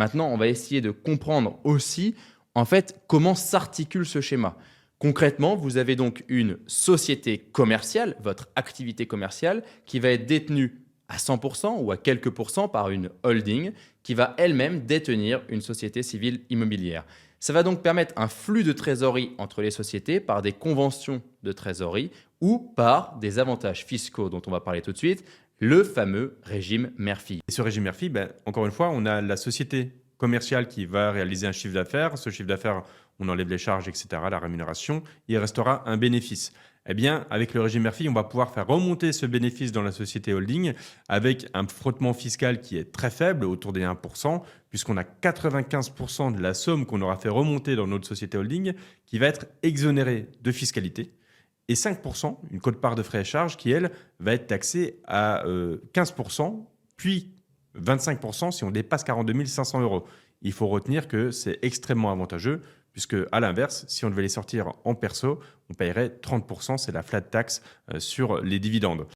Maintenant, on va essayer de comprendre aussi, en fait, comment s'articule ce schéma. Concrètement, vous avez donc une société commerciale, votre activité commerciale, qui va être détenue à 100% ou à quelques pourcents par une holding qui va elle-même détenir une société civile immobilière. Ça va donc permettre un flux de trésorerie entre les sociétés par des conventions de trésorerie ou par des avantages fiscaux dont on va parler tout de suite, le fameux régime mère-fille. Et ce régime Murphy, encore une fois, on a la société commerciale qui va réaliser un chiffre d'affaires. Ce chiffre d'affaires, on enlève les charges, etc., la rémunération, il restera un bénéfice. Eh bien, avec le régime Murphy, on va pouvoir faire remonter ce bénéfice dans la société holding avec un frottement fiscal qui est très faible, autour des 1%, puisqu'on a 95% de la somme qu'on aura fait remonter dans notre société holding qui va être exonérée de fiscalité et 5%, une quote-part de frais et charges qui, elle, va être taxée à 15%, puis 25% si on dépasse 42 500 euros. Il faut retenir que c'est extrêmement avantageux, puisque à l'inverse, si on devait les sortir en perso, on paierait 30%, c'est la flat tax sur les dividendes.